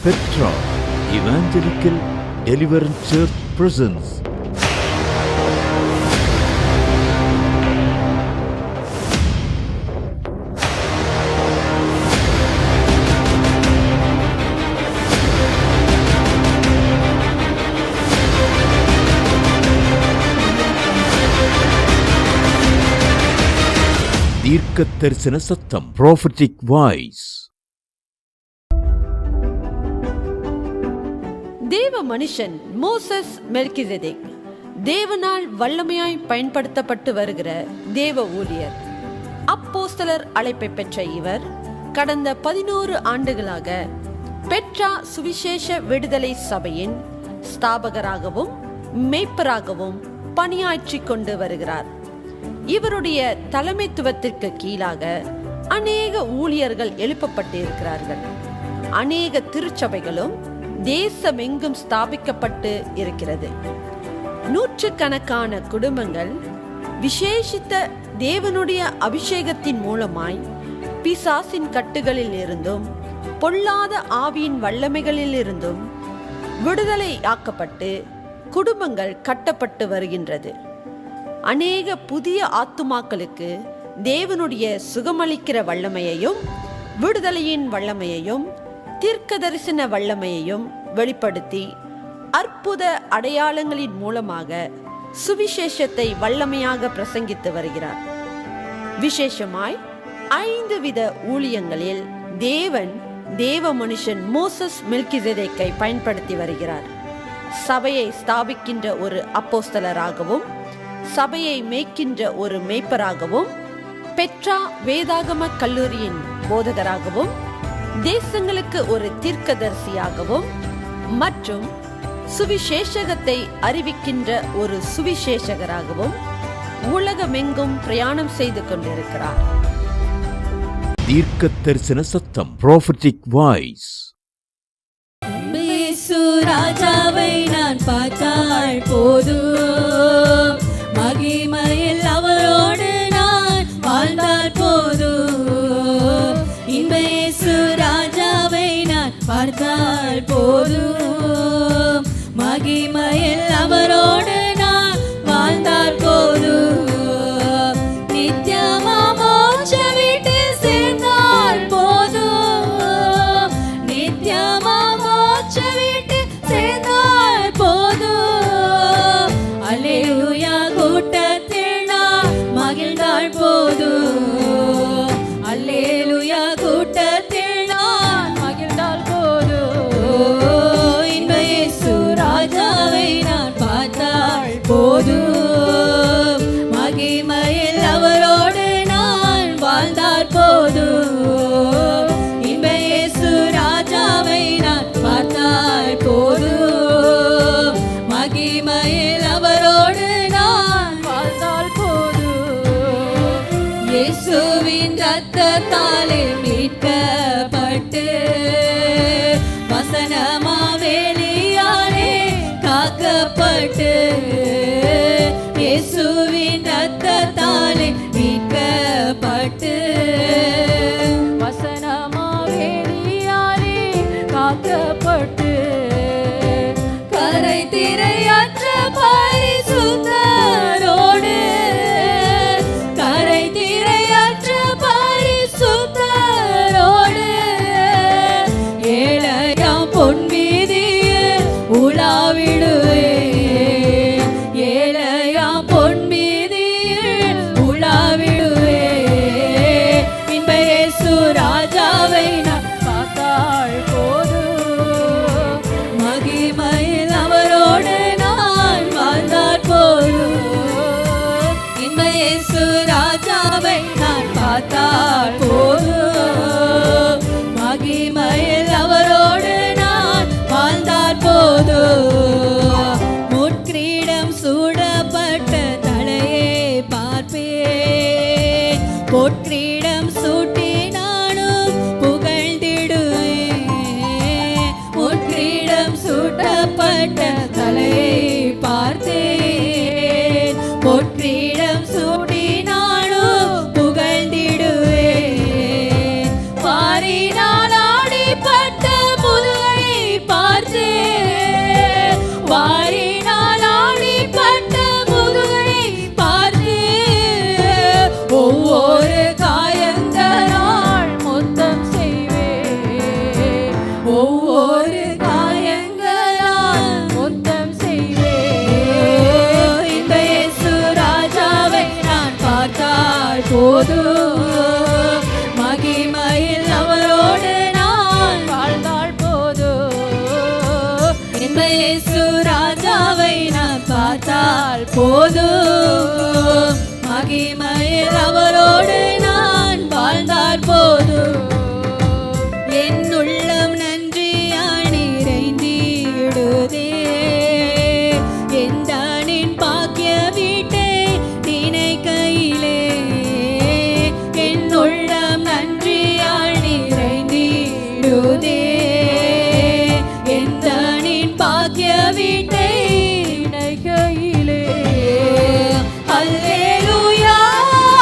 Petra Evangelical Deliverance Church presents தீர்க்க தரிசன சத்தம், prophetic voice. தேவ மனுஷன் மோசஸ் மெல்கிசேதேக் தேவனால் வல்லமையாய் பயன்படுத்தப்பட்டு வருகிற தேவ ஊழியர். அப்போஸ்தலர் அழைப்பை பெற்ற இவர் கடந்த 11 ஆண்டுகளாக பெட்ரா சுவிசேஷ விடுதலை சபையின் ஸ்தாபகராகவும் மேய்ப்பராகவும் பணியாற்றிக் கொண்டு வருகிறார். இவருடைய தலைமைத்துவத்திற்கு கீழாக அநேக ஊழியர்கள் எழுப்பப்பட்டு இருக்கிறார்கள். அநேக திருச்சபைகளும் தேசமெங்கும் ஸ்தாபிக்கப்பட்டு இருக்கிறது. நூற்றுக்கணக்கான குடும்பங்கள் விசேஷித்த தேவனுடைய அபிஷேகத்தின் மூலமாய் பிசாசின் கட்டுகளில் இருந்தும் பொல்லாத ஆவியின் வல்லமைகளில் இருந்தும் விடுதலை ஆக்கப்பட்டு குடும்பங்கள் கட்டப்பட்டு வருகின்றது. அநேக புதிய ஆத்துமாக்களுக்கு தேவனுடைய சுகமளிக்கிற வல்லமையையும் விடுதலையின் வல்லமையையும் தீர்க்க தரிசன வல்லமையையும் வெளிப்படுத்தி அற்புத அடையாளங்களின் மூலமாக சுவிசேஷத்தை வல்லமையாக பிரசங்கித்து வருகிறார். விசேஷமாய் 5 வித ஊழியங்களில் தேவன் தேவ மனுஷன் மோசஸ் மெல்கிசேதேக்கை பயன்படுத்தி வருகிறார். சபையை ஸ்தாபிக்கின்ற ஒரு அப்போஸ்தலராகவும் சபையை மேய்க்கின்ற ஒரு மேய்ப்பராகவும் பெட்ரா வேதாகம கல்லூரியின் போதகராகவும் தேசங்களுக்கு ஒரு தீர்க்கதரிசியாகவும் மற்றும் சுவிசேஷகத்தை அறிவிக்கின்ற ஒரு சுவிசேஷகராகவும் உலகமெங்கும் பிரயாணம் செய்து கொண்டிருக்கிறார். தீர்க்க தரிசன சத்தம், prophetic voice. ராஜாவை நான் பார்த்தால் போதும், மகிமையில் அவரோடு நான் வாழ்ந்தால் போதும். இயேசு ராஜாவை நான் பார்த்தால் போதும், மகிமையில் அவரோடு நான் வாழ்ந்தால் போதும். நித்தியமா மோட்ச வீட்டில் சேர்ந்தால் போதும், நித்தியமா மோட்ச வீட்டில் சேர்ந்தால் போதும். அல்லேலூயா கூட்டத்தில் நான் மகிழ்ந்தால் போதும், அல்லேலூயா கூட்டத்தில் நான் மகிழ்ந்தால் போதும். இயேசு ராஜாவை நான் பார்த்தால் போதும், மகிமையில் அவரோடு நான் வாழ்ந்தால் போதும். இயேசு ராஜாவை நான் பார்த்தால் போதும், மகிமையில் அவரோடு நான் வாழ்ந்தால் போதும். இயேசுவின் இரத்தத்தாலே மீட்கப்பட்டு வசனமா வேலியாலே காக்கப்பட்டு, இயேசுவின் இரத்தத்தாலே மீட்கப்பட்டு வசனமா வேலியாலே காக்கப்பட்டு, கரை திரையற்ற பரிசுத்தரோடு, கரை திரையற்ற பரிசுத்தரோடு ஏழையாம் பொன் வீதியில் உலாவிடுவேன், ஏழையாம் பொன் வீதியில் உலாவிடுவேன். இயேசு ராஜாவை நான் பார்த்தால் போதும், மகிமையில் அவரோடு நான் வாழ்ந்தால் போதும். இயேசு ராஜாவை நான் பார்த்தால் போதும், மகிமையில் அவரோடு நான் வாழ்ந்தால் போதும். முட்கிரீடம் சூடப்பட்ட தலையை பார்ப்பேன், பொற்கிரீடம் சூட்டி நானும் புகழ்ந்திடுவேன். முட்கிரீடம் சூட்டப்பட்ட தலையை பார்த்தேன், பொற்கிரீடம் சூட்டி நானும் புகழ்ந்திடுவேன். பாரினால் ஆடிப்பட்ட முதுகை பார்த்தால் போதும், மகிமையில் அவரோடு நான் வாழ்ந்தால் போதும். என் உள்ளம் நன்றியால் நிறைந்திடுதே, எந்தானின் பாக்கிய வீட்டை நினைக்கையிலே. என் உள்ளம் நன்றியால் நிறைந்திடுதே, எந்தானின் பாக்கிய வீட்டை நினைக்கையிலே. அல்லேலூயா,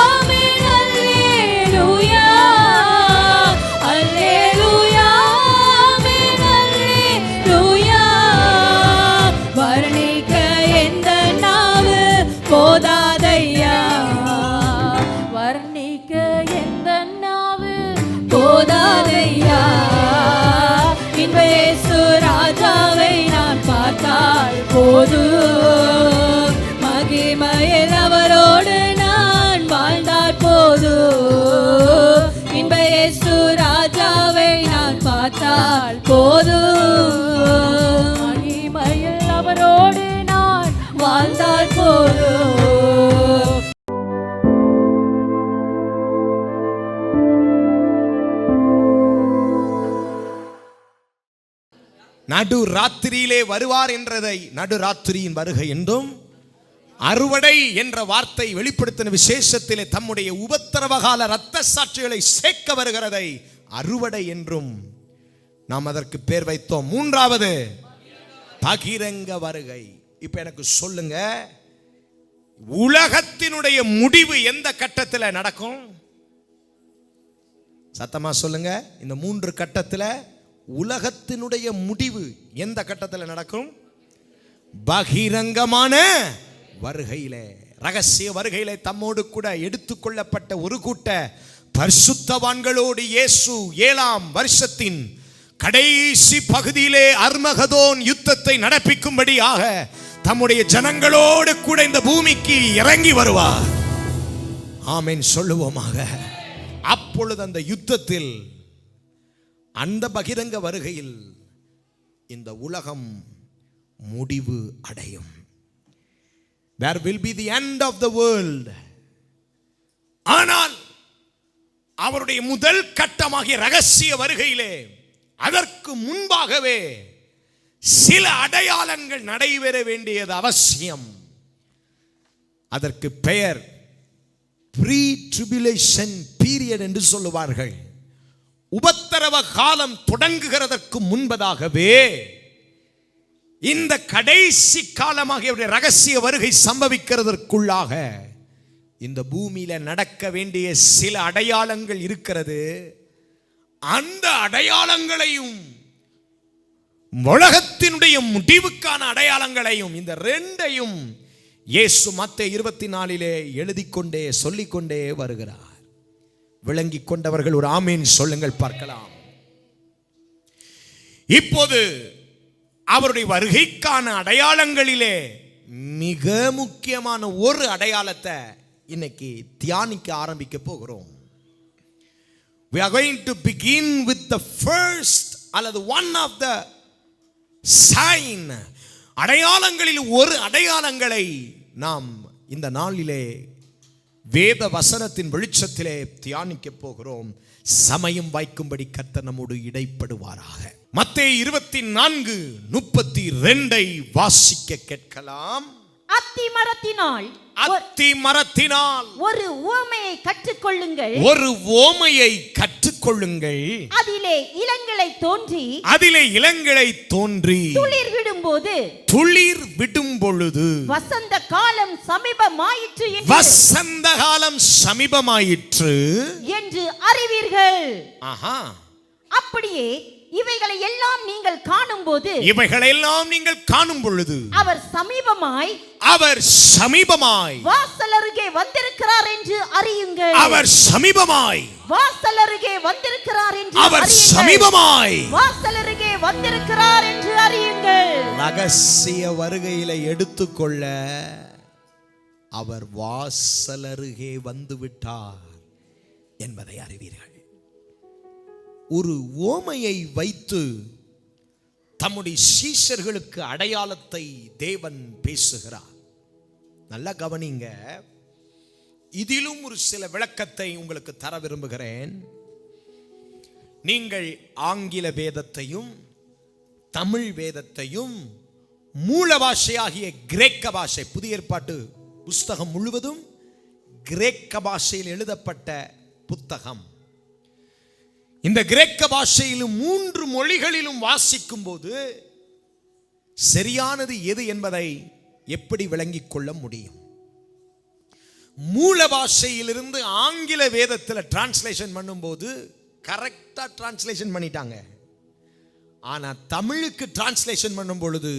ஆமென், அல்லேலூயா, அல்லேலூயா, ஆமென், அல்லேலூயா. வர்ணிக்க எந்த நாவு போதாதையா, வர்ணிக்க எந்த நாவு போதாதையா. இன்ப இயேசு ராஜாவை நான் பார்த்தால் போதும், மகிமையில் அவரோடு நான் வாழ்ந்தால் போதும். இன்ப இயேசு ராஜாவை நான் பார்த்தால் போதும், மகிமையில் அவரோடு நான் வாழ்ந்தால் போதும். நடு ராத்திரியிலே வருவார் என்றதை நடுராத்திரியின் வருகை என்றும், அறுவடை என்ற வார்த்தை வெளிப்படுத்தின விசேஷத்திலே தம்முடைய உபத்திரவகால இரத்த சாட்சிகளை சேர்க்க வருகிறதை அறுவடை என்றும் நாம் அதற்கு பேர் வைத்தோம். மூன்றாவது பகிரங்க வருகை. இப்ப எனக்கு சொல்லுங்க, உலகத்தினுடைய முடிவு எந்த கட்டத்தில் நடக்கும்? சத்தமா சொல்லுங்க. இந்த மூன்று கட்டத்தில் உலகத்தினுடைய முடிவு எந்த கட்டத்தில் நடக்கும்? பகிரங்கமான வருகையிலே, ரகசிய வருகையிலே தம்மோடு கூட எடுத்துக்கொள்ளப்பட்ட ஒரு கூட்ட பரிசுத்தவான்களோடு இயேசு 7ஆம் வருஷத்தின் கடைசி பகுதியிலே அர்மகதோன் யுத்தத்தை நடப்பிக்கும்படியாக தம்முடைய ஜனங்களோடு கூட இந்த பூமிக்கு இறங்கி வருவார். ஆமென் சொல்லுவோமாக. அப்பொழுது அந்த யுத்தத்தில், அந்த பகிரங்க வருகையில் இந்த உலகம் முடிவு அடையும். There will be the end of the world. ஆனால் அவருடைய முதல் கட்டமாகிய ரகசிய வருகையிலே அதற்கு முன்பாகவே சில அடையாளங்கள் நடைபெற வேண்டியது அவசியம். அதற்கு பெயர் ப்ரீ ட்ரிபுலேஷன் பீரியட் என்று சொல்லுவார்கள். உபத்திரவ காலம் தொடங்குகிறதற்கு முன்பதாகவே இந்த கடைசி காலமாகிய ரகசிய வருகை சம்பவிக்கிறதற்குள்ளாக இந்த பூமியில நடக்க வேண்டிய சில அடையாளங்கள் இருக்கிறது. அந்த அடையாளங்களையும் உலகத்தினுடைய முடிவுக்கான அடையாளங்களையும், இந்த ரெண்டையும் இயேசு மத்தேயு 24 எழுதிக்கொண்டே சொல்லிக்கொண்டே வருகிறார். விளங்கிக் கொண்டவர்கள் ஒரு ஆமீன் சொல்லுங்கள் பார்க்கலாம். இப்போது அவருடைய வருகைக்கான அடையாளங்களிலே மிக முக்கியமான ஒரு அடையாளத்தை இன்னைக்கு தியானிக்க ஆரம்பிக்க போகிறோம். We are going to begin with the first, அல்லது one of the sign, அடையாளங்களில் ஒரு அடையாளங்களை நாம் இந்த நாளிலே வேத வசனத்தின் வெளிச்சத்திலே தியானிக்க போகிறோம். சமயம் வாய்க்கும்படி கர்த்தர் நம்மோடு இடைப்படுவாராக. மத்தேயு 24:32 வாசிக்க கேட்கலாம். அத்திமரத்தினால் ஒரு உவமையை கற்றுக்கொள்ளுங்கள். ஒரு உவமையை கற்றுக்கொள்ளுங்கள். அதிலே இளங்களை தோன்றி துளிர் விடும் பொழுது வசந்த காலம் சமீபமாயிற்று என்று அறிவீர்கள். அப்படியே இவைகளை எல்லாம் நீங்கள் காணும் பொழுது அவர் சமீபமாய் வாசலருகே வந்திருக்கிறார் என்று அறியுங்கள். அவர் சமீபமாய் வாசலருகே வந்திருக்கிறார் என்று அறியுங்கள். ரகசிய வருகையில எடுத்துக்கொள்ள அவர் வாசலருகே வந்து விட்டார் என்பதை அறிவீர்கள். ஒரு ஓமையை வைத்து தம்முடைய சீஷர்களுக்கு அடையாளத்தை தேவன் பேசுகிறார். நல்லா கவனிங்க. இதிலும் ஒரு சில விளக்கத்தை உங்களுக்கு தர விரும்புகிறேன். நீங்கள் ஆங்கில வேதத்தையும் தமிழ் வேதத்தையும் மூல பாஷையாகிய கிரேக்க பாஷை, புதிய ஏற்பாட்டு புஸ்தகம் முழுவதும் கிரேக்க பாஷையில் எழுதப்பட்ட புத்தகம். இந்த கிரேக்க பாஷையிலும் 3 மொழிகளிலும் வாசிக்கும் போது சரியானது எது என்பதை எப்படி விளங்கிக் கொள்ள முடியும்? மூல பாஷையிலிருந்து ஆங்கில வேதத்தில் டிரான்ஸ்லேஷன் பண்ணும்போது கரெக்டா டிரான்ஸ்லேஷன் பண்ணிட்டாங்க. ஆனா தமிழுக்கு டிரான்ஸ்லேஷன் பண்ணும் பொழுது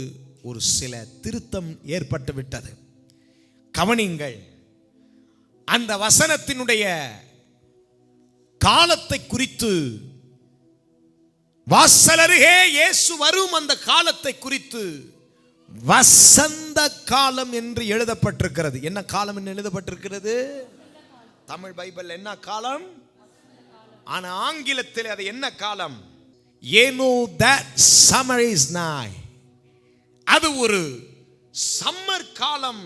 ஒரு சில திருத்தம் ஏற்பட்டு விட்டது. கவனிங்கள். அந்த வசனத்தினுடைய காலத்தை குறித்து, வாசலருகே இயேசு வரும் அந்த காலத்தை குறித்து வசந்த காலம் என்று எழுதப்பட்டிருக்கிறது. என்ன காலம் என்று எழுதப்பட்டிருக்கிறது? தமிழ் பைபிள் என்ன காலம்? ஆனா ஆங்கிலத்தில் அது என்ன காலம்? You know that summer is nigh. அது ஒரு சம்மர் காலம்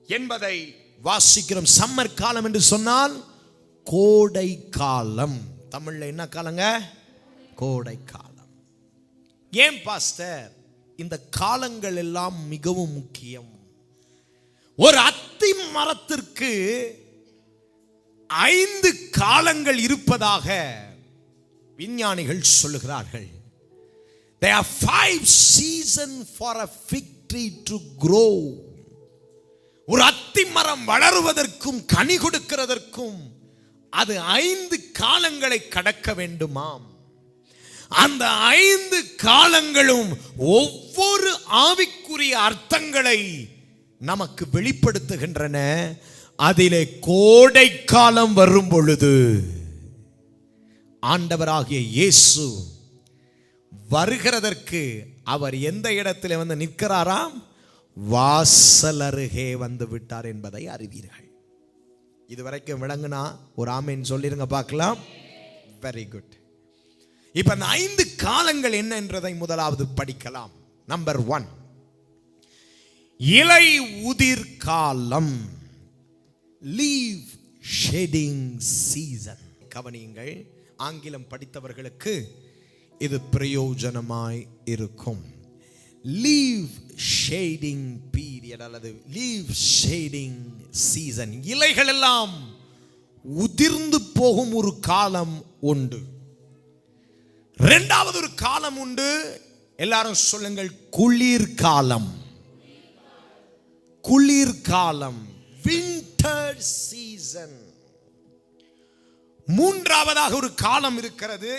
என்பதை வாசிக்கிறோம். சம்மர் காலம் என்று சொன்னால் கோடை காலம். தமிழ்ல என்ன காலங்க? கோடை காலம். ஏன் பாஸ்டர் இந்த காலங்கள் எல்லாம் மிகவும் முக்கியம்? ஒரு அத்தி மரத்திற்கு 5 காலங்கள் இருப்பதாக விஞ்ஞானிகள் சொல்லுகிறார்கள். There are 5 seasons for a fig tree to grow. ஒரு அத்தி மரம் வளருவதற்கும் கனி கொடுக்கிறதற்கும் அது 5 காலங்களை கடக்க வேண்டுமாம். அந்த 5 காலங்களும் ஒவ்வொரு ஆவிக்குரிய அர்த்தங்களை நமக்கு வெளிப்படுத்துகின்றன. அதிலே கோடை காலம் வரும் பொழுது ஆண்டவராகிய இயேசு வருகிறதற்கு அவர் எந்த இடத்துல வந்து நிற்கிறாராம்? வாசல் அருகே வந்து விட்டார் என்பதை அறிவீர்கள். இதுவரைக்கும் விளங்குனா ஒரு ஆமேன் சொல்லிருங்க பார்க்கலாம். Very good. இப்ப அந்த 5 காலங்கள் என்ன என்றதை முதலாவது படிக்கலாம். நம்பர் 1, இலை உதிர் காலம், லீவ் ஷேடிங் சீசன். கவனியுங்கள், ஆங்கிலம் படித்தவர்களுக்கு இது பிரயோஜனமாய் இருக்கும். லீவ் ஷேடிங் பீரியட் அல்லது லீவ் ஷேடிங் சீசன். இலைகள் எல்லாம் உதிர்ந்து போகும் ஒரு காலம் உண்டு. 2வது ஒரு காலம் உண்டு. எல்லாரும் சொல்லுங்கள், குளிர்காலம். குளிர்காலம், வின்டர் சீசன். 3வதாக ஒரு காலம் இருக்கிறது.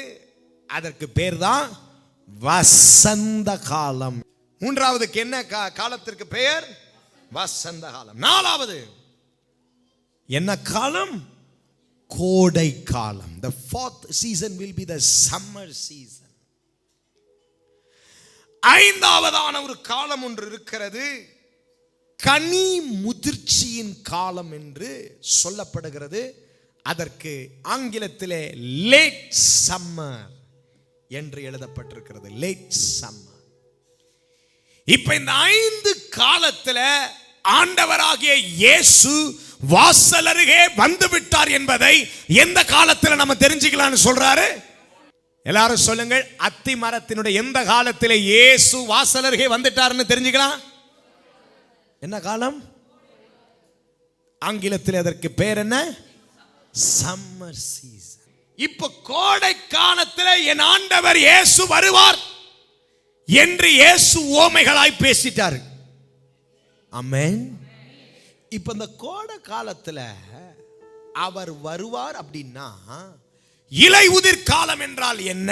அதற்கு பேர் தான் வசந்த காலம். 3வதுக்கு என்ன காலத்திற்கு பெயர்? வசந்த காலம். 4வது என்ன காலம்? கோடை காலம். The 4th season will be the summer season. 5வதான ஒரு காலம் ஒன்று இருக்கிறது. கனி முதிர்ச்சியின் காலம் என்று சொல்லப்படுகிறது. அதற்கு ஆங்கிலத்திலே லேட் சம்மர் என்று எழுதப்பட்டிருக்கிறது. Late summer. இப்ப இந்த 5 காலத்துல ஆண்டவராகிய இயேசு வாசல் அருகே வந்து விட்டார் என்பதை எந்த காலத்துல நம்ம தெரிஞ்சுக்கலாம்னு சொல்றாரு? எல்லாரும் சொல்லுங்கள், அத்தி மரத்தினுடைய எந்த காலத்திலே இயேசு வாசல் அருகே வந்துட்டார்னு தெரிஞ்சுக்கலாம்? என்ன காலம்? ஆங்கிலத்தில் அதற்கு பேர் என்ன? Summer season. இப்ப கோடை காலத்தில் என் ஆண்டவர் இயேசு வருவார் என்று இயேசு ஓமைகளாய் பேசிட்டார். ஆமென். இப்ப இந்த கோடை காலத்துல அவர் வருவார் அப்படின்னா, இலை உதிர் காலம் என்றால் என்ன?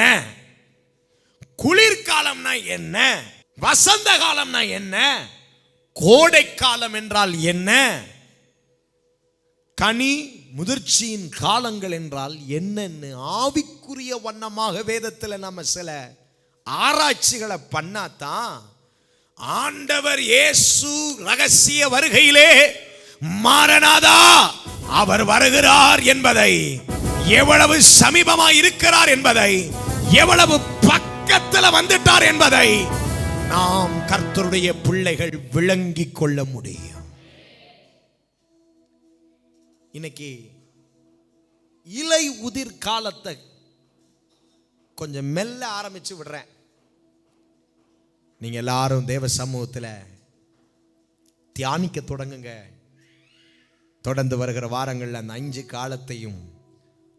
குளிர்காலம்னா என்ன? வசந்த காலம்னா என்ன? கோடை காலம் என்றால் என்ன? கனி முதிர்ச்சியின் காலங்கள் என்றால் என்னன்னு ஆவிக்குரிய வண்ணமாக வேதத்தில் நம்ம சில ஆராய்ச்சிகளை பண்ணாதான் ஆண்டவர் இயேசு ரகசிய வருகையிலே மாரநாதா அவர் வருகிறார் என்பதை, எவ்வளவு சமீபமாய் இருக்கிறார் என்பதை, எவ்வளவு பக்கத்தில் வந்துட்டார் என்பதை நாம் கர்த்தருடைய பிள்ளைகள் விளங்கிக் கொள்ள முடியும். இன்னைக்கு இலை உதிர் காலத்தை கொஞ்சம் மெல்ல ஆரம்பிச்சு விடுறேன். நீங்க எல்லாரும் தேவ சமூகத்தில் தியானிக்க தொடங்குங்க. தொடர்ந்து வருகிற வாரங்களில் அந்த 5 காலத்தையும்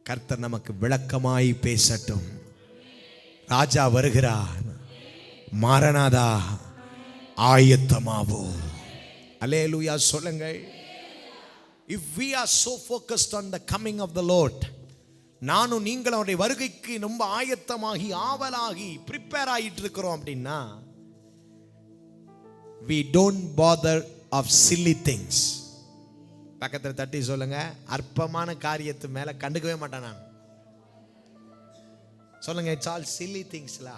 கர்த்தர் நமக்கு விளக்கமாய் பேசட்டும். ராஜா வருகிறார், மாரநாதா ஆயத்தமாவோ. அல்லேலூயா சொல்லுங்கள். If we are so focused on the coming of the Lord, நானும் நீங்களும் அவருடைய வருகைக்கு ரொம்ப ஆயத்தமாகி ஆவலாகி ப்ரிப்பேர் ஆகிட்டு இருக்கிறோம் அப்படின்னா, we don't bother of silly things. பக்கத்தில் தட்டி சொல்லுங்க, அற்பமான காரியத்து மேல கண்டுக்கவே மாட்டேன் நான். சொல்லுங்க, இட்ஸ் ஆல் silly things லா.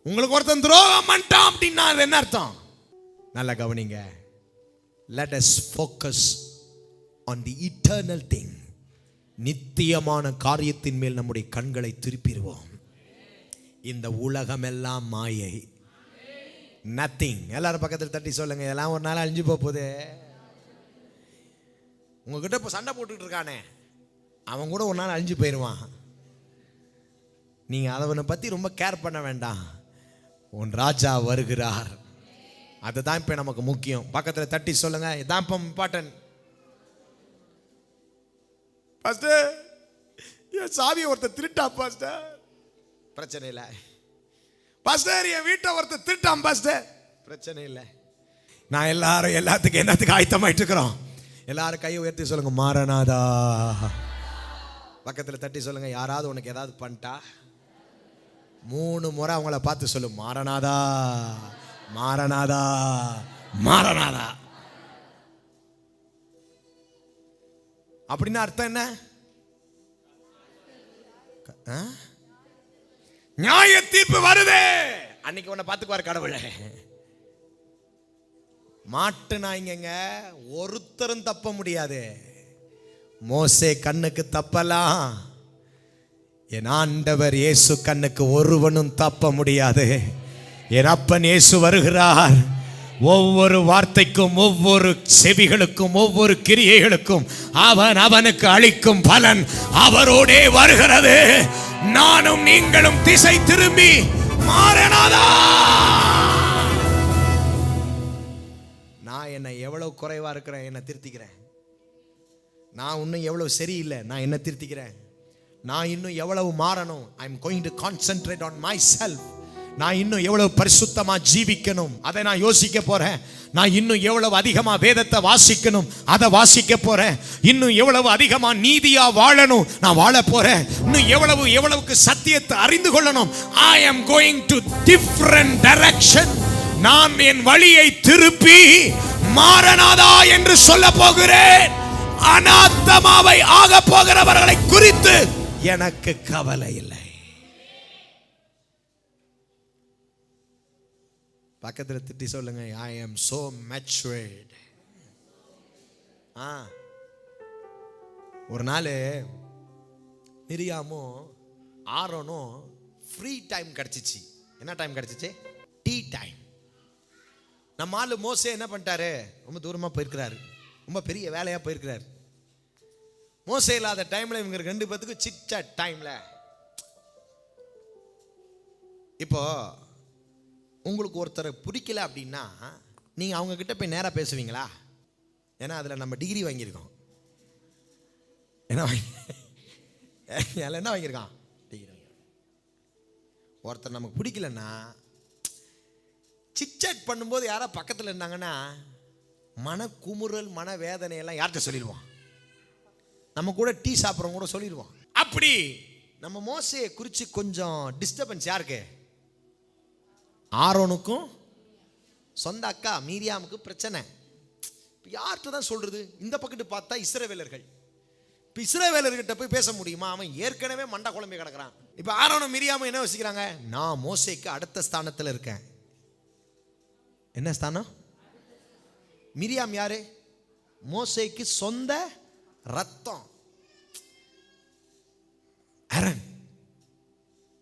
உங்களுக்கு ஒருத்தன் துரோகம் பண்ணிட்டான் அப்படின்னா அது என்ன அர்த்தம்? நல்லா கவனிங்க. Let us focus on the eternal thing. நித்தியமான காரியத்தின் மேல் நம்முடைய கண்களை திருப்பிடுவோம். இந்த உலகம் எல்லாம் மாயை. நத்திங். எல்லாரும் பக்கத்தில் தட்டி சொல்லுங்க, இதெல்லாம் ஒரு நாள் அழிஞ்சு போகுது. உங்ககிட்ட இப்போ சண்டை போட்டுக்கிட்டு இருக்கானே, அவன் கூட ஒரு நாள் அழிஞ்சு போயிடுவான். நீங்கள் அவனை பற்றி ரொம்ப கேர் பண்ண வேண்டாம். உன் ராஜா வருகிறார். அதுதான் இப்போ நமக்கு முக்கியம். பக்கத்தில் தட்டி சொல்லுங்க, இதான் இப்போ இம்பார்ட்டன்ட். பாஸ்டர், என் சாவியை ஒருத்தர் திருட்டா பாஸ்டர். பிரச்சனை இல்லை. பாஸ்டர், என் வீட்டை ஒருத்தர் திருட்டான் பாஸ்டர். பிரச்சனை இல்லை. நான் எல்லாத்துக்கும் என்னத்துக்கு ஆயத்தமாயிட்டு இருக்கிறோம். எல்லாரும் கையை உயர்த்தி சொல்லுங்க, மாரநாதா. பக்கத்தில் தட்டி சொல்லுங்க, யாராவது உனக்கு ஏதாவது பண்ணிட்டா 3 முறை அவங்கள பார்த்து சொல்லு, மாரநாதா மாரநாதா மாரநாதா. அப்படின்னு அர்த்தம் என்ன? நியாய தீர்ப்பு வருதே, அன்னைக்கு உன்னை பார்த்துக்குவார் கடவுளை. மாட்டு நாய்ங்க ஒருத்தரும் தப்ப முடியாது. மோசே கண்ணுக்கு தப்பலாம், என் ஆண்டவர் இயேசு கண்ணுக்கு ஒருவனும் தப்ப முடியாது. என் அப்பன் இயேசு வருகிறார். ஒவ்வொரு வார்த்தைக்கும், ஒவ்வொரு செவிகளுக்கும், ஒவ்வொரு கிரியைகளுக்கும் அவனுக்கு அளிக்கும் பலன் அவரோடே வருகிறது. நானும் நீங்களும் திசை திரும்பி மாரநாதா. நான் என்ன எவ்வளவு குறைவா இருக்கிறேன், என்ன திருத்திக்கிறேன். நான் இன்னும் எவ்வளவு சரியில்லை, நான் என்ன திருத்திக்கிறேன். நான் இன்னும் எவ்வளவு மாறணும். I am going to concentrate on my self. நான் இன்னும் எவ்வளவு பரிசுத்தமா ஜீவிக்கணும், அதை நான் யோசிக்க போறேன். நான் இன்னும் எவ்வளவு அதிகமா வேதத்தை வாசிக்கணும், அதை வாசிக்க போறேன். இன்னும் எவ்வளவு அதிகமா நீதியா வாழணும், நான் வாழ போறேன். இன்னும் எவ்வளவுக்கு சத்தியத்தை அறிந்து கொள்ளணும். I am going to different direction. நான் என் வழியை திருப்பி மாரநாதா என்று சொல்ல போகிறேன். அனாத்தமாவை ஆக போகிறவர்களை குறித்து எனக்கு கவலை இல்லை. பக்கத்தில் திட்டி சொல்லுங்க, I am so matured. ஒரு நாள் மிரியாமும் ஆரோனும் ஃப்ரீ டைம் கிடைச்சிச்சு. என்ன டைம் கிடைச்சிச்சு? Tea time. நம்ம ஆளு மோசே என்ன பண்ணிட்டாரு, ரொம்ப தூரமாக போயிருக்கிறாரு, ரொம்ப பெரிய வேலையாக போயிருக்கிறாரு. மோசே இல்லாத டைம்ல இவங்க 2 பேத்துக்கும் சிட்ட டைம்ல. இப்போ உங்களுக்கு ஒருத்தரை பிடிக்கல அப்படின்னா நீங்கள் அவங்க கிட்ட போய் நேராக பேசுவீங்களா? ஏன்னா அதில் நம்ம டிகிரி வாங்கியிருக்கோம். என்ன வாங்கியிருக்கான்? டிகிரி. ஒருத்தர் நமக்கு பிடிக்கலன்னா சிட்சாட் பண்ணும்போது யாராவது பக்கத்தில் இருந்தாங்கன்னா மன குமுறல், மன வேதனையெல்லாம் யார்கிட்ட சொல்லிடுவான்? நம்ம கூட டீ சாப்பிட்றவங்க கூட சொல்லிடுவான். அப்படி நம்ம மோசையை குறித்து கொஞ்சம் டிஸ்டர்பன்ஸ் யாருக்கு? ஆரோனுக்கும் சொந்த அக்கா மீரியாமுக்கு பிரச்சனை. யார்கிட்ட தான் சொல்றது? இந்த பக்கத்து பார்த்தா இஸ்ரவேலர்கள். இப்போ இஸ்ரவேலர்கிட்ட போய் பேச முடியுமா? அவன் ஏற்கனவே மண்டை குழம்பி கிடக்கிறான். இப்போ ஆரோனும் மீரியாமும் என்ன யோசிக்கிறாங்க? நான் மோசேக்கு அடுத்த ஸ்தானத்தில் இருக்கேன். என்ன ஸ்தானம்? மீரியாம் யாரு? மோசேக்கு சொந்த ரத்தம். ஆரோன்,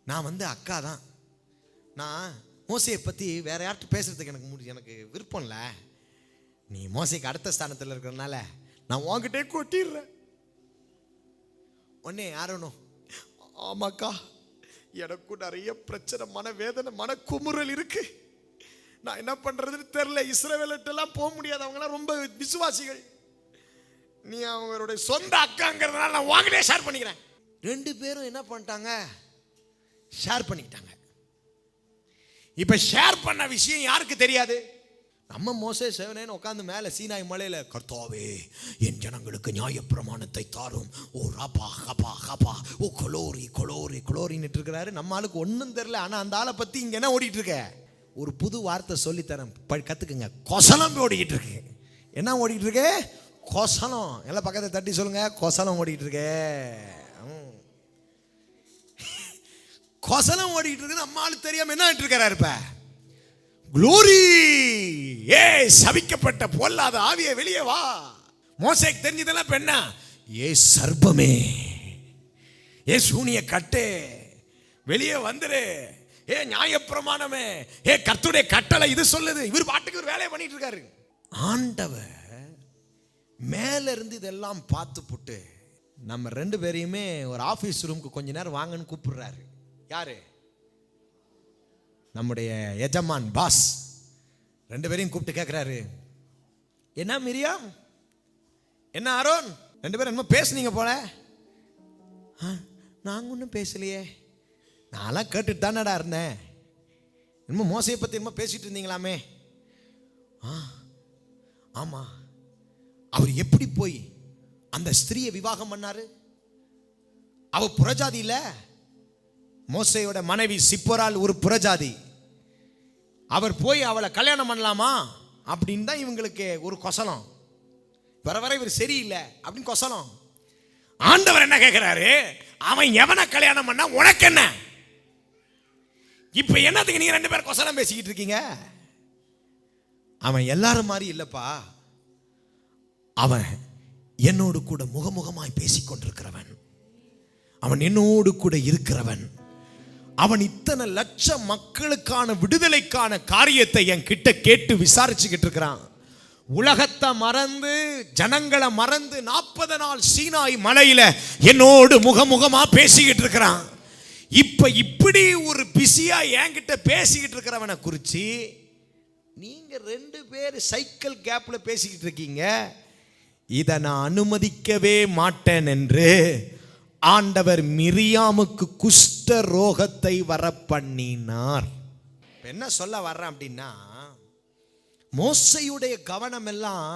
நான் அக்கா தான். நான் மோசையை பற்றி வேற யார்கிட்ட பேசுறதுக்கு எனக்கு விருப்பம் இல்லை. நீ மோசைக்கு அடுத்த ஸ்தானத்தில் இருக்கிறனால நான் உன்கிட்டே கொட்டிடுறேன். உடனே யாரணும், ஆமாக்கா எனக்கும் நிறைய பிரச்சனை, மனவேதனை, மன குமுறல் இருக்கு, நான் என்ன பண்றதுன்னு தெரியல. இஸ்ரவேலட்டெல்லாம் போக முடியாது, அவங்களாம் ரொம்ப விசுவாசிகள். நீ அவங்களுடைய சொந்த அக்காங்கிறதுனால நான் வாங்கிட்டே ஷேர் பண்ணிக்கிறேன். 2 பேரும் என்ன பண்ணிட்டாங்க, ஷேர் பண்ணிக்கிட்டாங்க. இப்ப ஷேர் பண்ண விஷயம் யாருக்கு தெரியாது? நம்ம மோசே சேவனேன்னு உட்காந்து மேலே சீனாய் மலையில, கர்த்தாவே என் ஜனங்களுக்கு நியாயப்பிரமாணத்தை தாரும், ஓ ராபா ஹபா ஹபா, ஓ கொலோரி கொலோரி கொலோரின்னு இருக்கிறாரு. நம்ம ஆளுக்கு ஒன்றும் தெரியல. ஆனால் அந்த ஆளை பற்றி இங்கே என்ன ஓடிட்டு இருக்க, ஒரு புது வார்த்தை சொல்லித்தரேன், கற்றுக்குங்க. கொசலம் ஓடிக்கிட்டு இருக்கு. என்ன ஓடிட்டு இருக்கு? கொசலம். எல்லாம் பக்கத்தை தட்டி சொல்லுங்க, கொசலம் ஓடிட்டு இருக்கு. கொசலம் ஓடிட்டு இருக்கு. நம்ம ஆளு தெரியாம என்ன இருக்கிறாரு இப்ப? குளோரி, ஏ சபிக்கப்பட்ட பொல்லாத ஆவியே வெளியே வா. மோசேக்கு தெரிஞ்சதெல்லாம் பெண்ணா, ஏ சர்ப்பமே, ஏ சூனிய கட்டே வெளியே வந்துரு, ஏ நியாயப்பிரமாணமே, ஏ கர்த்தருடைய கட்டளை இது சொல்லுது. இவர் பாட்டுக்கு ஒரு வேலையை பண்ணிட்டு இருக்காரு. ஆண்டவர் மேல இருந்து இதெல்லாம் பார்த்து புட்டு நம்ம 2 பேரையுமே ஒரு ஆபீஸ் ரூமுக்கு கொஞ்ச நேரம் வாங்கன்னு கூப்பிடுறாரு. யாரு? நம்முடைய எஜமான், பாஸ். 2 பேரையும் கூப்பிட்டு கேட்கிறாரு, என்ன மிரியாம், என்ன ஆரோன், 2 பேரும் என்ன பேசுனீங்க போல? நாங்க ஒன்றும் பேசலையே, நான்லாம் கேட்டுட்டு தானடா இருந்தேன். இன்னும் மோசையை பற்றி என்ன பேசிட்டு இருந்தீங்களாமே? ஆமா, அவர் எப்படி போய் அந்த ஸ்திரியை விவாகம் பண்ணாரு? அவ புறஜாதி இல்ல. மோசையோட மனைவி சிப்போரால் ஒரு புறஜாதி. அவர் போய் அவளை கல்யாணம் பண்ணலாமா அப்படின்னு தான் இவங்களுக்கு ஒரு கொசலம். வர வர இவர் சரியில்லை அப்படின்னு கொசலம். ஆண்டவர் என்ன கேட்கிறாரு, அவன் எவனை கல்யாணம் பண்ணா உனக்கு என்ன? இப்ப என்னத்துக்கு நீங்க 2 பேரும் கொசலம் பேசிக்கிட்டு இருக்கீங்க? அவன் எல்லாரும் மாதிரி இல்லப்பா, அவன் என்னோடு கூட முகமுகமாய் பேசிக்கொண்டிருக்கிறவன், அவன் என்னோடு கூட இருக்கிறவன், அவன் இத்தனை லட்சம் மக்களுக்கான விடுதலைக்கான காரியத்தை என் கிட்ட கேட்டு விசாரிச்சுக்கிட்டு இருக்கிறான். உலகத்தை மறந்து ஜனங்களை மறந்து 40 நாள் சீனாய் மலையில என்னோடு முகமுகமா பேசிக்கிட்டு இருக்கிறான். இப்ப இப்படி ஒரு பிஸியா என்கிட்ட பேசிக்கிட்டு இருக்கிறவனை குறிச்சு நீங்க 2 பேர் சைக்கிள் கேப்ல பேசிக்கிட்டு இருக்கீங்க. இதை நான் அனுமதிக்கவே மாட்டேன் என்று ஆண்டவர் மிரியாமுக்கு குஷ்ட ரோகத்தை வர பண்ணினார். என்ன சொல்ல வர்றேன் அப்படின்னா, மோசையுடைய கவனம் எல்லாம்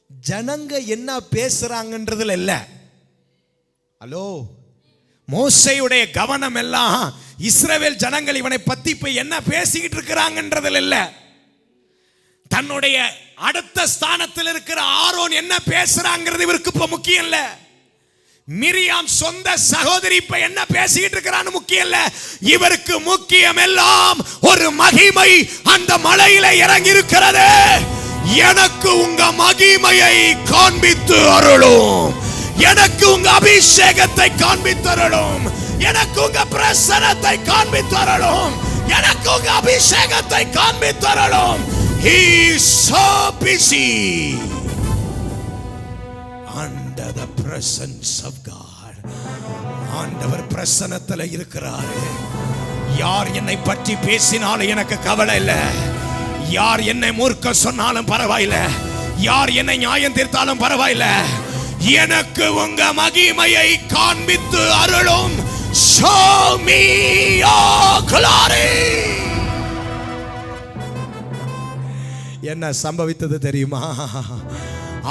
ஜனங்க என்ன பேசுறாங்கன்றதுல இல்ல. ஹலோ, மோசையுடைய கவனம் எல்லாம் இஸ்ரவேல் ஜனங்கள் இவனை பத்தி இப்ப என்ன பேசிக்கிட்டு இருக்கிறாங்கன்றதுல இல்ல. தன்னுடைய அடுத்த ஸ்தானத்தில் இருக்கிற ஆரோன் என்ன பேசுறாங்கிறது இவருக்கு இப்ப முக்கியம் இல்ல. மிரியாம் சொந்த சகோதரி இப்ப என்ன பேசிக்கிட்டு இருக்கிறான்னு முக்கியம் இல்ல. இவருக்கு முக்கியம் எல்லாம் ஒரு மகிமை அந்த மலையில இறங்கி இருக்கிறது. எனக்கு உங்க மகிமையை காண்பித்து அருளும், எனக்கு உங்க அபிஷேகத்தை காண்பித்து அருளும், எனக்கு உங்க பிரசன்னத்தை காண்பித்து அருளும், எனக்கு உங்க அபிஷேகத்தை காண்பித்து அருளும். He is so busy under the presence of God. ஆண்டவர் பிரசன்னத்துல இருக்கிறாரு. யார் என்னை பற்றி பேசினாலும் எனக்கு கவலை இல்ல. யார் என்னை மூர்க்க சொன்னாலும் பரவாயில்ல. யார் என்னை நியாயம் தீர்த்தாலும் பரவாயில்ல. எனக்கு உங்க மகிமையை காண்பித்து அருளும். Show me your glory. என்ன சம்பவித்தது தெரியுமா?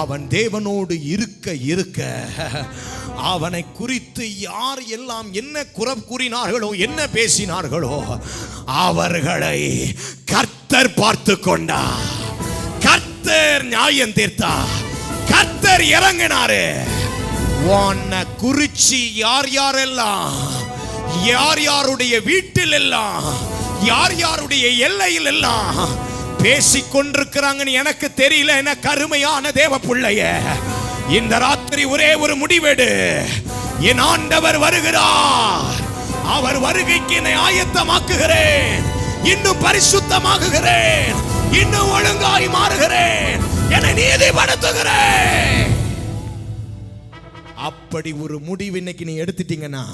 அவன் தேவனோடு இருக்க இருக்க அவனை குறித்து யார் எல்லாம் என்ன குறம் கூறினார்களோ, என்ன பேசினார்களோ, அவர்களை கர்த்தர் பார்த்து கொண்டார். கர்த்தர் நியாயம் தீர்த்தார். கர்த்தர் இறங்கினாரு. உன்னை குறிச்சி யார் யாரெல்லாம், யார் யாருடைய வீட்டில் எல்லாம், யார் யாருடைய எல்லையில் எல்லாம் பேசிக்கொண்டிருக்கிறாங்கன்னு எனக்கு தெரியல. என கருமையான தேவ பிள்ளைய, இந்த ராத்திரி ஒரே ஒரு முடிவெடு. என் ஆண்டவர் வருகிறார். அவர் வருகைக்கு என்னை ஆயத்தமாக்குகிறேன். இன்னும் பரிசுத்தமாக்குகிறேன். இன்னும் ஒழுங்காய் மாறுகிறேன். என்னை நீதிப்படுத்துகிறேன். அப்படி ஒரு முடிவு இன்னைக்கு நீ எடுத்துட்டீங்கன்னா,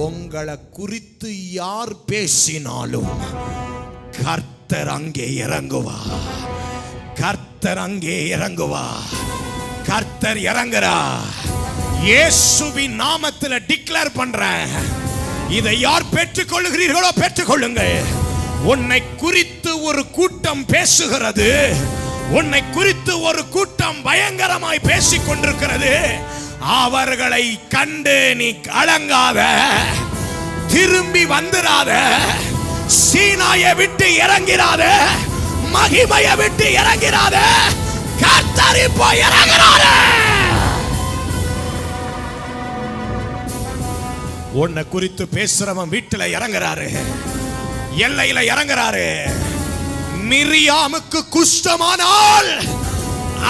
உங்களை குறித்து யார் பேசினாலும் கர்த்தர் அங்கே இறங்குவா. கர்த்தர் அங்கே இறங்குவா. கர்த்தர் இறங்குறா. இயேசுவின் நாமத்தில் டிக்ளேர் பண்றேன், இதை யார் பெற்றுக்கொள்ளுகிறீர்களோ பெற்றுக்கொள்ளுங்கள். உன்னை குறித்து ஒரு கூட்டம் பேசுகிறது, உன்னை குறித்து ஒரு கூட்டம் பயங்கரமாய் பேசிக் கொண்டிருக்கிறது. அவர்களை கண்டு நீ கலங்காத, திரும்பி வந்துராத, சீனாயை விட்டு இறங்கிறாத, மகிமையை விட்டு இறங்கிறாத. கர்த்தர் இப்போ இறங்குறாரு. உன்னை குறித்து பேசுறவன் வீட்டுல இறங்குறாரு, எல்லையில இறங்குறாரு. மிரியாமுக்கு குஷ்டமானால்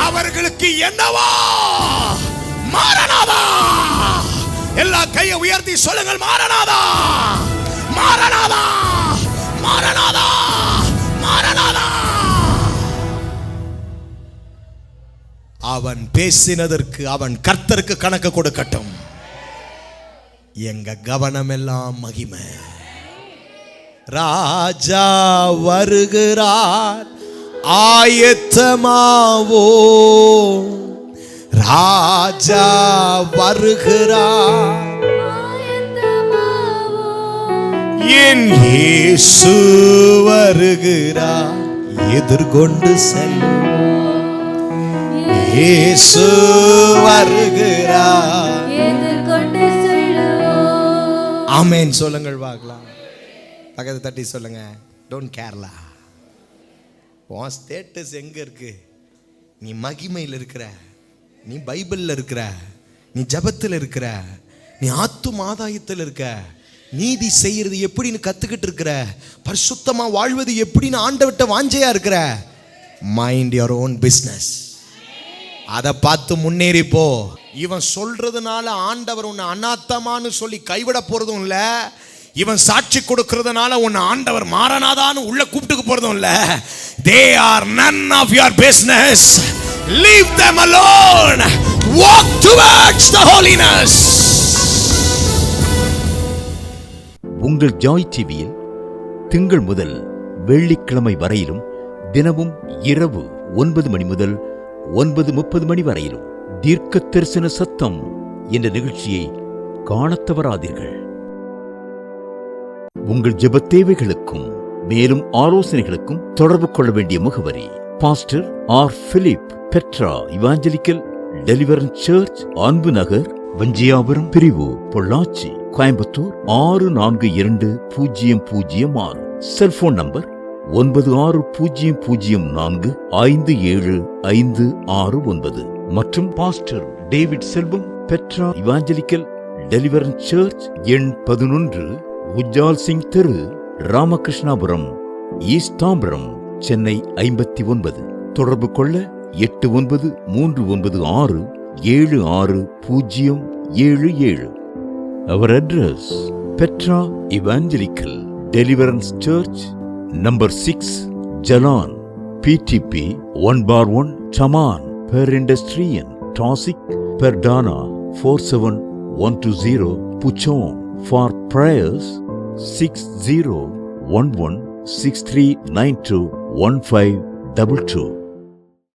அவர்களுக்கு என்னவா? மாரநாதா. எல்லா கையை உயர்த்தி சொல்லுங்கள், மாரநாதா, மாரநாதா, மாரநாதா, மாரநாதா. அவன் பேசினதற்கு அவன் கர்த்தருக்கு கணக்கு கொடுக்கட்டும். எங்க கவனம் எல்லாம் மகிமை. ராஜா வருகிறார், ஆயத்தமாவோ. ராஜா வருகிறார், என் இயேசு வருகிறார், எதிர்கொண்டு செல்லுவோம். இயேசு வருகிறார், எதிர்கொண்டு செல்லுவோம். ஆமென் சொல்லுங்கள் பார்க்கலாம். பக்கத்து தட்டி சொல்லுங்க, டோன்ட் கேர்லா. உன் ஸ்டேட்டஸ் எங்க இருக்கு? நீ மகிமையில் இருக்கிற, நீ பைபிள்ல இருக்கிற, நீ ஜபத்தில் இருக்கிற, நீ ஆத்தும ஆதாயத்தில் இருக்க, நீதி செய்யறது எப்படின்னு கத்துக்கிட்டு இருக்கிற, பரிசுத்தமா வாழ்வது எப்படின்னு ஆண்டவர்ட்ட வாஞ்சையா இருக்கிற. Mind your own business. அதை பார்த்து முன்னேறி போ. இவன் சொல்றதுனால ஆண்டவர் உன்னை அநாத்தமான்னு சொல்லி கைவிட போறதும் இல்ல, இவன் சாட்சி கொடுக்கிறதுனால உன்னை ஆண்டவர் மாரநாதான்னு உள்ள கூப்பிட்டுக்கு போறதும் இல்ல. They are none of your business. Leave them alone. Walk towards the holiness. உங்கள் ஜாய் டிவியில் திங்கள் முதல் வெள்ளிக்கிழமை வரையிலும் தினமும் இரவு 9 மணி முதல் 9:30 மணி வரையிலும் தீர்க்க தரிசன சத்தம் என்ற நிகழ்ச்சியை காணத் தவறாதீர்கள். உங்கள் ஜெப தேவைகளுக்கும் மேலும் ஆலோசனைகளுக்கும் தொடர்பு கொள்ள வேண்டிய முகவரி: pastor R Philip, Petra evangelical deliverance church, Anbu Nagar, வஞ்சியாபுரம் பிரிவு, பொள்ளாச்சி, கோயம்புத்தூர் 642006. செல்போன் நம்பர் 9600457569 மற்றும் பாஸ்டர் டேவிட் செல்வம், பெட்ரா இவாஞ்சலிக்கல் டெலிவரன்ஸ் சர்ச், எண் 11, உஜ்ஜால் சிங் தெரு, ராமகிருஷ்ணாபுரம், ஈஸ்ட் தாம்பரம், சென்னை 59. தொடர்பு கொள்ள 8939676077. Our address: Petra Evangelical Deliverance Church, number 6, Jalan, PTP 1/1, Taman, Perindustrian, Tasik, Perdana 47120, Puchon. For prayers 601163921522.